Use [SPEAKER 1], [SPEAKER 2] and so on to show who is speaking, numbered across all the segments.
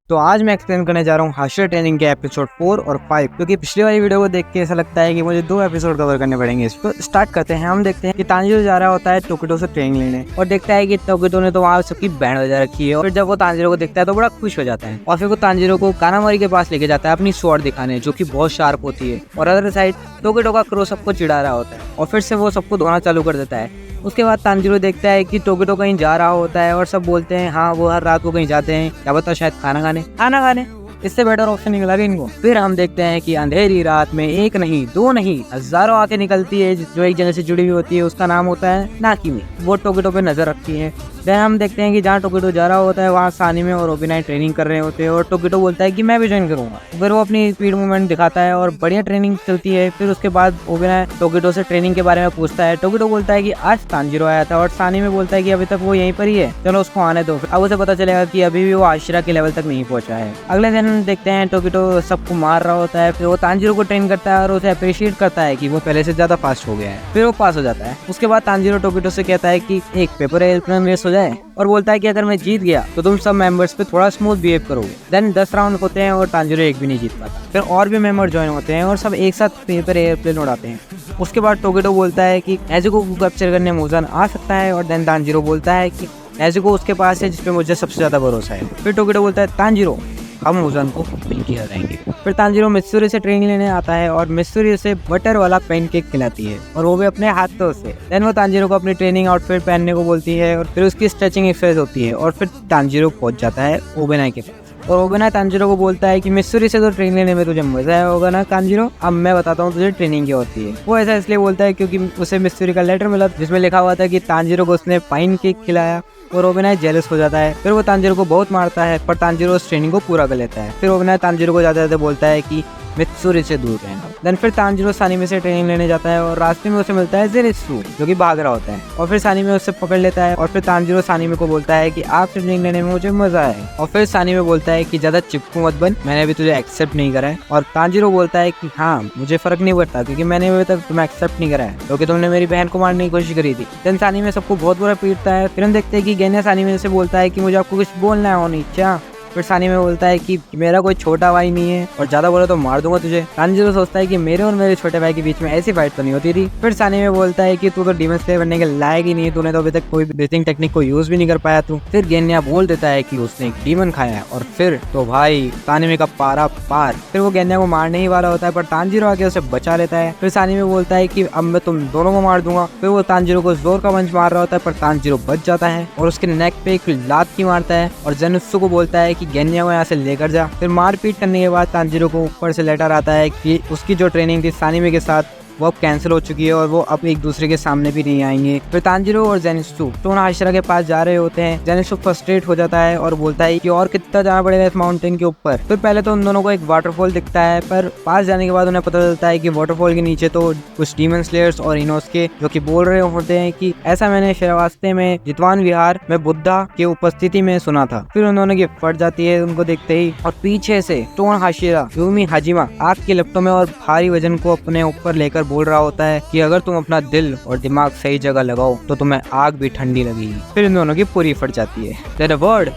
[SPEAKER 1] तो आज मैं एक्सप्लेन करने जा रहा हूँ हाशिरा ट्रेनिंग के एपिसोड 4 और 5, क्योंकि पिछली वाली वीडियो को देख के ऐसा लगता है कि मुझे 2 एपिसोड कवर करने पड़ेंगे। तो स्टार्ट करते हैं। हम देखते हैं कि तांजिरो जा रहा होता है टोकिटो से ट्रेनिंग लेने और देखता है कि टोकिटो ने तो वहाँ सबकी बैंड बजा रखी है। और फिर जब वो तांजिरो को देखता है तो बड़ा खुश हो जाता है और फिर वो तांजिरो को कानामारी के पास लेके जाता है अपनी स्वॉर्ड दिखाने, जो कि बहुत शार्प होती है। और अदर साइड टोकिटो का क्रो सबको चिढ़ा रहा होता है और फिर से वो सबको धोना चालू कर देता है। उसके बाद तांजिरो देखता है कि टोकिटो कहीं जा रहा होता है और सब बोलते हैं हाँ वो हर रात को कहीं जाते हैं, क्या पता शायद खाना खाने इससे बेटर ऑप्शन निकला भी इनको। फिर हम देखते हैं कि अंधेरी रात में एक नहीं दो नहीं हजारों आंखें निकलती है जो एक जगह से जुड़ी हुई होती है। उसका नाम होता है नाकिमी। वो टोकिटो पे नजर रखती है। देन हम देखते हैं कि जहाँ टोकिटो जा रहा होता है वहाँ सानिमे और ओबिनाई ट्रेनिंग कर रहे होते हैं और टोकिटो बोलता है कि मैं भी ज्वाइन करूंगा। फिर वो अपनी स्पीड मूवमेंट दिखाता है और बढ़िया ट्रेनिंग चलती है। फिर उसके बाद ओबिनाई टोकिटो से ट्रेनिंग के बारे में पूछता है। टोकिटो बोलता है कि आज तांजिरो आया था और सानिमे बोलता है कि अभी तक वो यहीं पर ही है, चलो उसको आने दो। अब उसे पता चलेगा कि अभी भी वो हाशिरा के लेवल तक नहीं पहुंचा है। अगले दिन देखते हैं टोकिटो सबको मार रहा होता है। फिर वो तांजिरो को ट्रेन करता है और उसे अप्रिशिएट करता है कि वो पहले से ज्यादा फास्ट हो गया है। फिर वो पास हो जाता है। उसके बाद तांजिरो टोकिटो से कहता है कि एक पेपर एयरप्लेन रेस हो जाए और बोलता है कि अगर मैं जीत गया तो तुम सब मेंबर्स पे थोड़ा स्मूथ बिहेव करोगे। देन 10 राउंड होते हैं और तांजिरो एक भी नहीं जीत पाता। फिर और भी मेंबर ज्वाइन होते हैं और सब एक साथ पेपर एयरप्लेन उड़ाते हैं। उसके बाद टोकिटो बोलता है कि नेजुको को कैप्चर करने मुजान आ सकता है और देन तांजिरो बोलता है कि नेजुको उसके पास है जिसपे मुझे सबसे ज्यादा भरोसा है। फिर टोकिटो बोलता है तांजिरो हम मुजान को मिलके हराएंगे। फिर तांजिरो मित्सुरी से ट्रेनिंग लेने आता है और मित्सुरी उसे बटर वाला पैनकेक खिलाती है और वो भी अपने हाथों से। देन वो तांजिरो को अपनी ट्रेनिंग आउटफिट पहनने को बोलती है और फिर उसकी स्ट्रेचिंग एक्सरसाइज होती है और फिर तांजिरो पहुंच जाता है ओबिनाई के पास। और ओबिनाई तांजिरो को बोलता है कि मित्सुरी से तो ट्रेनिंग लेने में तुझे मजा आया होगा ना तांजिरो, अब मैं बताता हूँ तुझे ट्रेनिंग क्या होती है। वो ऐसा इसलिए बोलता है क्योंकि उसे मित्सुरी का लेटर मिला जिसमें लिखा हुआ था कि तांजिरो को उसने पाइन केक खिलाया और ओबिनाई जेलस हो जाता है। फिर वो तांजिरो को बहुत मारता है पर तांजिरो उस ट्रेनिंग को पूरा कर लेता है। फिर ओबिनाई तांजिरो को जाते जाते बोलता है कि मित्सुरी से दूर रहना। देन फिर तांजिरो सानिमे से ट्रेनिंग लेने जाता है और रास्ते में उसे मिलता है ज़ेनित्सु जो कि भाग रहा होता है और फिर सानिमे उससे पकड़ लेता है। और फिर तांजिरो सानिमे को बोलता है कि आपसे ट्रेनिंग लेने में मुझे मजा आया। और फिर सानिमे बोलता है कि ज्यादा चिपकू मत बन, मैंने अभी तुझे एक्सेप्ट नहीं करा है। और तांजिरो बोलता है कि हाँ मुझे फर्क नहीं पड़ता क्योंकि मैंने अभी तक तुम्हें एक्सेप्ट नहीं करा है क्योंकि तुमने मेरी बहन को मारने की कोशिश करी थी। देन सानिमे सबको बहुत बुरा पीटता है। फिर हम देखते हैं कि गेन्या सानिमे से बोलता है कि मुझे आपको कुछ बोलना है ओनीचा। फिर सानिमे बोलता है कि मेरा कोई छोटा भाई नहीं है और ज्यादा बोला तो मार दूंगा तुझे। तांजिरो सोचता है कि मेरे और मेरे छोटे भाई के बीच में ऐसी फाइट तो नहीं होती थी। फिर सानिमे बोलता है कि तू तो डीमन स्लेयर बनने के लायक ही नहीं है, तूने तो अभी तक कोई ब्रीथिंग टेक्निक को यूज भी नहीं कर पाया तू। फिर गेन्या बोल देता है कि उसने एक डीमन खाया है और फिर तो भाई सानिमे का पारा पार। फिर वो गेन्या को मारने ही वाला होता है पर तांजिरो आके उसे बचा लेता है। फिर सानिमे बोलता है कि अब मैं तुम दोनों को मार दूंगा। फिर वो तांजिरो को जोर का पंच मार रहा होता है पर तांजिरो बच जाता है और उसके नेक पे एक लात की मारता है और ज़ेनित्सु को बोलता है कि गेन्या को यहाँ से लेकर जा। फिर मारपीट करने के बाद तांजिरो को ऊपर से लेटर आता है कि उसकी जो ट्रेनिंग थी सानिमे के साथ वो अब कैंसिल हो चुकी है और वो अब एक दूसरे के सामने भी नहीं आएंगे। फिर तांजिरो और ज़ेनित्सु तो हाशिरा के पास जा रहे होते हैं। ज़ेनित्सु फ्रस्ट्रेट हो जाता है और बोलता है कि और कितना जाना पड़ेगा इस माउंटेन के ऊपर। फिर पहले तो उन दोनों को एक वाटरफॉल दिखता है पर पास जाने के बाद उन्हें पता चलता है कि वाटरफॉल के नीचे तो कुछ डीमन स्लेयर्स और इनोस्के जो कि बोल रहे होते हैं कि ऐसा मैंने रास्ते में जितवान विहार में बुद्धा की उपस्थिति में सुना था। फिर उन्होंने गिफ्ट फट जाती है उनको देखते ही और पीछे से टोन हाशिरा यूमी हाजिमा आग के लपटों में और भारी वजन को अपने ऊपर लेकर बोल रहा होता है कि अगर तुम अपना दिल और दिमाग सही जगह लगाओ तो तुम्हें आग भी ठंडी लगेगी। फिर इन दोनों की पूरी फट जाती है। Then a word,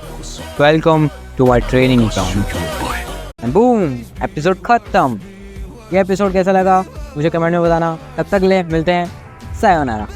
[SPEAKER 1] welcome to my training ground. And boom, episode खत्म। ये एपिसोड कैसा लगा मुझे कमेंट में बताना। तब तक ले मिलते हैं, सायोनारा।